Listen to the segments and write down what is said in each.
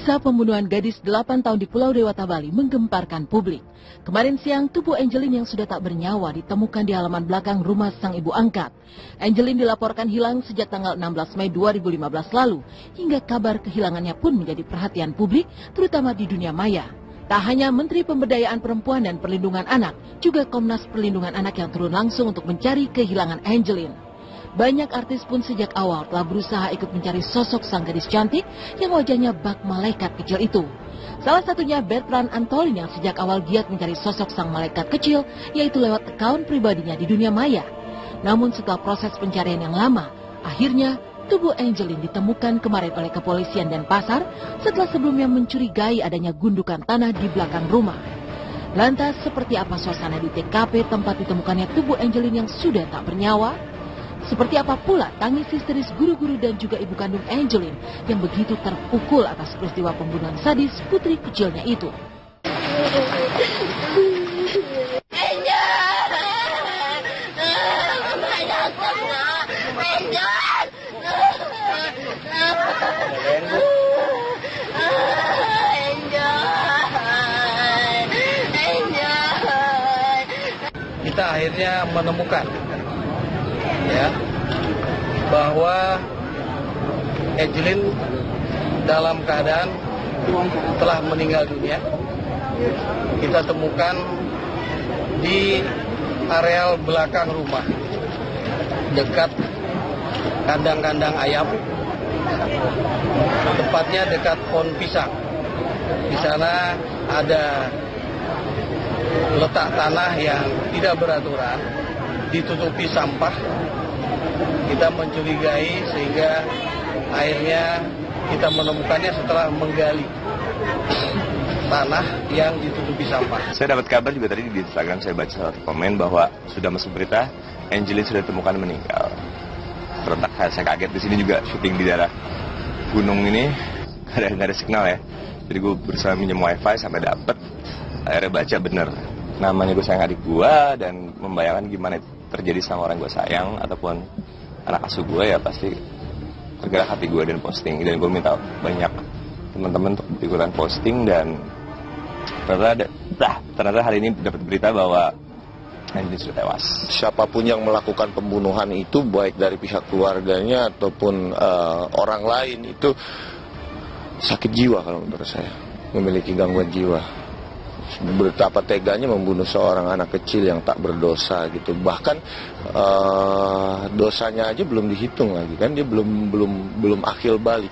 Kisah pembunuhan gadis 8 tahun di Pulau Dewata, Bali menggemparkan publik. Kemarin siang, tubuh Angelin yang sudah tak bernyawa ditemukan di halaman belakang rumah sang ibu angkat. Angelin dilaporkan hilang sejak tanggal 16 Mei 2015 lalu, hingga kabar kehilangannya pun menjadi perhatian publik, terutama di dunia maya. Tak hanya Menteri Pemberdayaan Perempuan dan Perlindungan Anak, juga Komnas Perlindungan Anak yang turun langsung untuk mencari kehilangan Angelin. Banyak artis pun sejak awal telah berusaha ikut mencari sosok sang gadis cantik yang wajahnya bak malaikat kecil itu. Salah satunya Bertrand Antolin yang sejak awal giat mencari sosok sang malaikat kecil, yaitu lewat akun pribadinya di dunia maya. Namun setelah proses pencarian yang lama, akhirnya tubuh Angelin ditemukan kemarin oleh kepolisian dan pasar setelah sebelumnya mencurigai adanya gundukan tanah di belakang rumah. Lantas seperti apa suasana di TKP tempat ditemukannya tubuh Angelin yang sudah tak bernyawa? Seperti apa pula tangis histeris guru-guru dan juga ibu kandung Angelin yang begitu terpukul atas peristiwa pembunuhan sadis putri kecilnya itu. Kita akhirnya menemukan bahwa Angelin dalam keadaan telah meninggal dunia. Kita temukan di areal belakang rumah, dekat kandang-kandang ayam, tepatnya dekat pohon pisang. Di sana ada letak tanah yang tidak beraturan, ditutupi sampah. Kita mencurigai sehingga akhirnya kita menemukannya setelah menggali tanah yang ditutupi sampah. Saya dapat kabar juga tadi di Instagram, saya baca satu komen bahwa sudah masuk berita Angelin sudah ditemukan meninggal. Serentak saya kaget, di sini juga syuting di daerah gunung ini nggak ada signal ya. Jadi gue berusaha minjem wifi sampai dapet. Akhirnya baca bener namanya gue sayang adik gue dan membayangkan gimana terjadi sama orang gue sayang ataupun anak asuh gue, ya pasti tergerak hati gue dan posting. Dan gue minta banyak teman-teman untuk ikutan posting dan ternyata hari ini dapat berita bahwa Angelin sudah tewas. Siapapun yang melakukan pembunuhan itu, baik dari pihak keluarganya ataupun orang lain, itu sakit jiwa kalau menurut saya, memiliki gangguan jiwa. Betapa teganya membunuh seorang anak kecil yang tak berdosa gitu. Bahkan dosanya aja belum dihitung lagi kan, dia belum akil balik.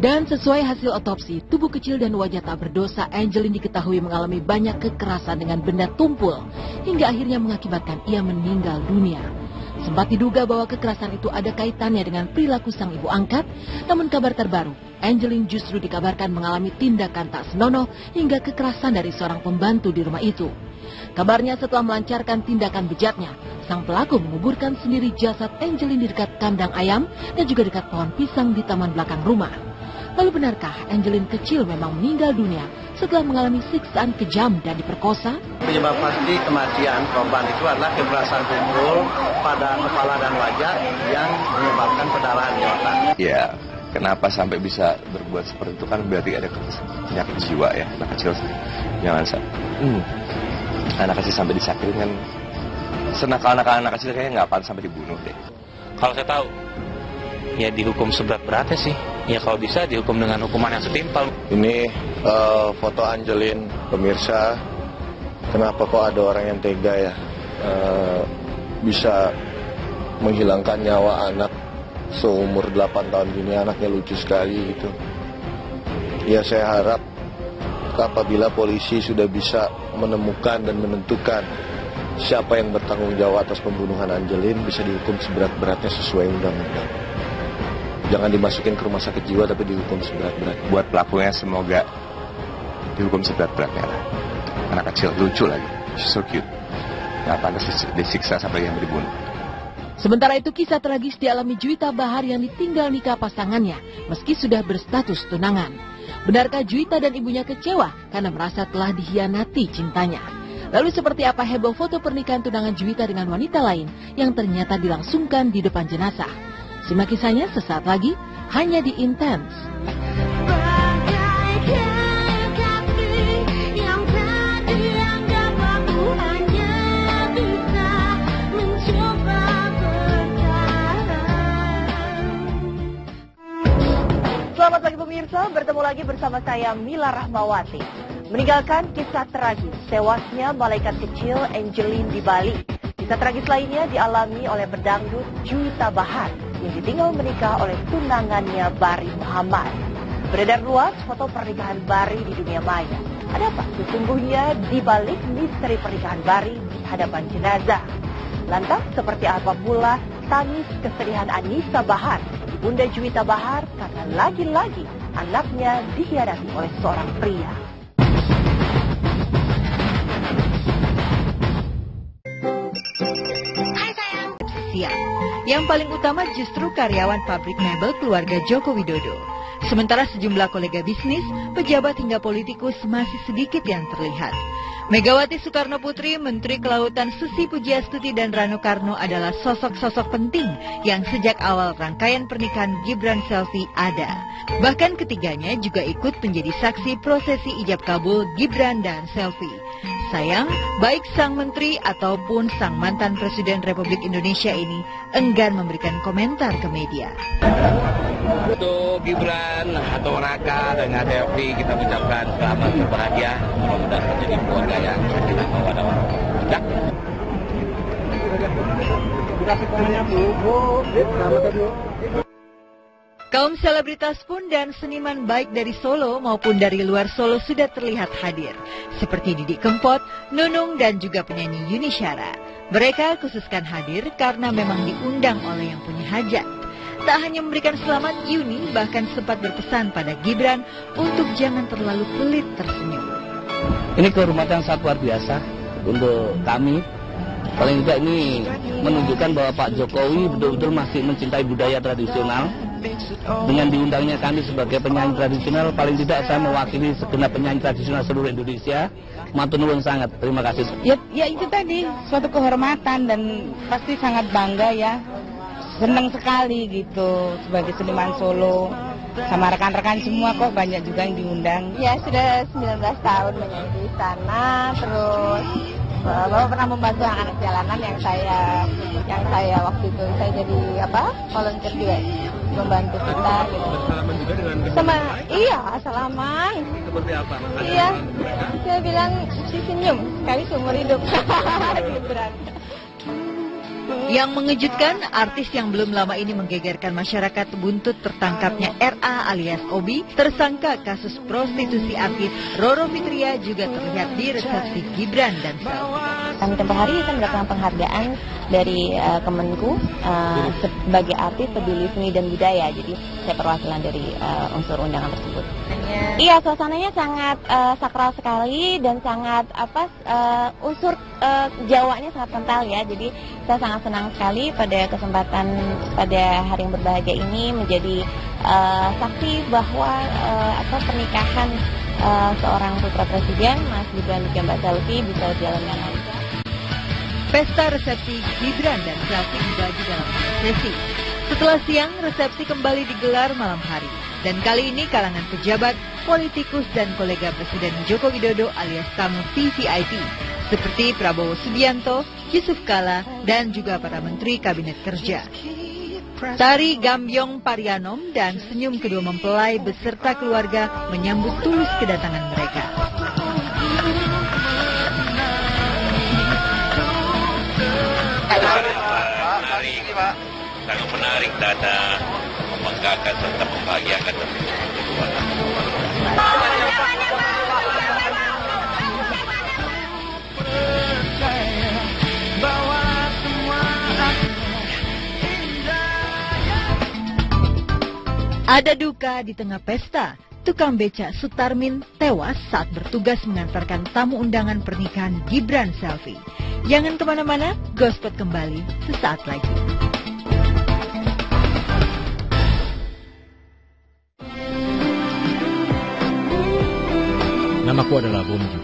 Dan sesuai hasil otopsi, tubuh kecil dan wajah tak berdosa Angelin diketahui mengalami banyak kekerasan dengan benda tumpul hingga akhirnya mengakibatkan ia meninggal dunia. Sempat diduga bahwa kekerasan itu ada kaitannya dengan perilaku sang ibu angkat, namun kabar terbaru, Angelin justru dikabarkan mengalami tindakan tak senonoh hingga kekerasan dari seorang pembantu di rumah itu. Kabarnya setelah melancarkan tindakan bejatnya, sang pelaku menguburkan sendiri jasad Angelin di dekat kandang ayam dan juga dekat pohon pisang di taman belakang rumah. Lalu benarkah Angelin kecil memang meninggal dunia setelah mengalami siksaan kejam dan diperkosa? Penyebab pasti kematian korban itu adalah kekerasan tumpul pada kepala dan wajah yang menyebabkan perdarahan di otak. Ya, kenapa sampai bisa berbuat seperti itu kan berarti ada penyakit jiwa ya. Anak kecil anak kecil sampai disakitin kan, senakal anak kecil kayaknya nggak pantas sampai dibunuh deh. Kalau saya tahu, ya dihukum seberat-beratnya sih. Ya kalau bisa dihukum dengan hukuman yang setimpal. Ini foto Angelin, pemirsa. Kenapa kok ada orang yang tega ya bisa menghilangkan nyawa anak seumur 8 tahun gini. Anaknya lucu sekali gitu. Ya saya harap apabila polisi sudah bisa menemukan dan menentukan siapa yang bertanggung jawab atas pembunuhan Angelin, bisa dihukum seberat-beratnya sesuai undang-undang. Jangan dimasukin ke rumah sakit jiwa tapi dihukum seberat-berat. Buat pelakunya semoga dihukum seberat-beratnya lah. Anak kecil lucu lagi, so cute. Nggak pantas disiksa sampai yang dibunuh. Sementara itu kisah tragis dialami Juwita Bahar yang ditinggal nikah pasangannya meski sudah berstatus tunangan. Benarkah Juwita dan ibunya kecewa karena merasa telah dikhianati cintanya? Lalu seperti apa heboh foto pernikahan tunangan Juwita dengan wanita lain yang ternyata dilangsungkan di depan jenazah? Simak kisahnya sesaat lagi, hanya di Intens. Selamat pagi pemirsa, bertemu lagi bersama saya Mila Rahmawati. Meninggalkan kisah tragis tewasnya malaikat kecil Angeline di Bali. Kisah tragis lainnya dialami oleh pedangdut Juwita Bahar yang ditinggal menikah oleh tunangannya Bari Muhammad. Beredar luas foto pernikahan Bari di dunia maya. Ada apa sesungguhnya di balik misteri pernikahan Bari di hadapan jenazah? Lantas seperti apa pula tangis kesedihan Anissa Bahar, Bunda Juwita Bahar, karena lagi-lagi anaknya dikhianati oleh seorang pria. Yang paling utama justru karyawan pabrik mebel keluarga Joko Widodo. Sementara sejumlah kolega bisnis, pejabat hingga politikus masih sedikit yang terlihat. Megawati Soekarno Putri, Menteri Kelautan Susi Pujiastuti dan Rano Karno adalah sosok-sosok penting yang sejak awal rangkaian pernikahan Gibran Selvi ada. Bahkan ketiganya juga ikut menjadi saksi prosesi ijab kabul Gibran dan Selvi. Sayang, baik sang menteri ataupun sang mantan Presiden Republik Indonesia ini enggan memberikan komentar ke media. Untuk Gibran atau Raka dengan Selvi kita ucapkan selamat berbahagia, mudah-mudahan menjadi keluarga yang sakinah mawaddah warahmah. Kaum selebritas pun dan seniman baik dari Solo maupun dari luar Solo sudah terlihat hadir. Seperti Didi Kempot, Nunung dan juga penyanyi Yuni Syara. Mereka khususkan hadir karena memang diundang oleh yang punya hajat. Tak hanya memberikan selamat, Yuni bahkan sempat berpesan pada Gibran untuk jangan terlalu pelit tersenyum. Ini kehormatan sangat luar biasa untuk kami. Paling tidak ini menunjukkan bahwa Pak Jokowi betul-betul masih mencintai budaya tradisional. Dengan diundangnya kami sebagai penyanyi tradisional, paling tidak saya mewakili segenap penyanyi tradisional seluruh Indonesia. Matur nuwun sangat, terima kasih. Ya itu tadi, suatu kehormatan dan pasti sangat bangga ya. Senang sekali gitu sebagai seniman Solo. Sama rekan-rekan semua kok banyak juga yang diundang. Ya sudah 19 tahun menyanyi di sana, terus Bapak pernah membantu anak jalanan yang saya waktu itu saya jadi volunteer juga membantu kita gitu. Salaman juga dengan salaman. Seperti apa? Iya, saya bilang senyum sekali seumur hidup. Yang mengejutkan, artis yang belum lama ini menggegerkan masyarakat buntut tertangkapnya RA alias Obi, tersangka kasus prostitusi artis Roro Fitria juga terlihat di resepsi Gibran dan Selvi. Kami tempoh hari akan mendapatkan penghargaan dari Kemenku sebagai artis peduli seni dan budaya. Jadi saya perwakilan dari unsur undangan tersebut. Iya, suasananya sangat sakral sekali dan sangat unsur Jawanya sangat kental ya. Jadi saya sangat senang sekali pada kesempatan pada hari yang berbahagia ini menjadi saksi bahwa pernikahan seorang putra presiden Mas Gibran dan Mbak Selvi bisa berjalan dengan lancar. Pesta resepsi Gibran dan Selvi dibagi dalam sesi. Setelah siang, resepsi kembali digelar malam hari. Dan kali ini kalangan pejabat, politikus dan kolega Presiden Joko Widodo alias tamu VVIP seperti Prabowo Subianto, Yusuf Kala, dan juga para menteri kabinet kerja. Tari Gambyong Parianom dan senyum kedua mempelai beserta keluarga menyambut tulus kedatangan mereka. Hari ini Pak sangat menarik dan membanggakan serta membahagiakan kedua. Ada duka di tengah pesta. Tukang beca Sutarmin tewas saat bertugas mengantarkan tamu undangan pernikahan Gibran Selvi. Jangan kemana-mana, Gospel kembali sesaat lagi. Namaku adalah Bomju.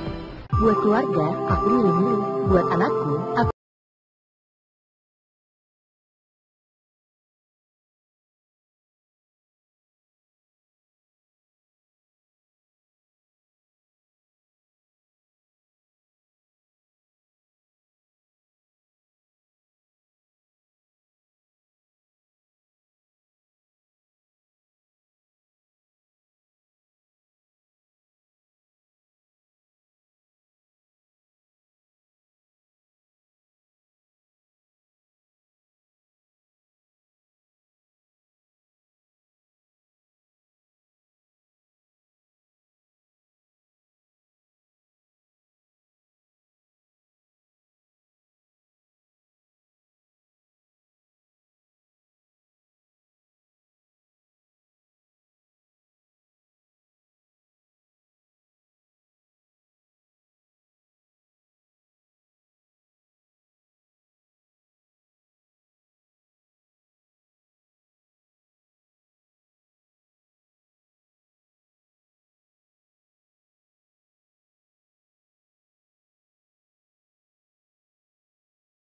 Buat keluarga, aku Lulu. Buat anakku, aku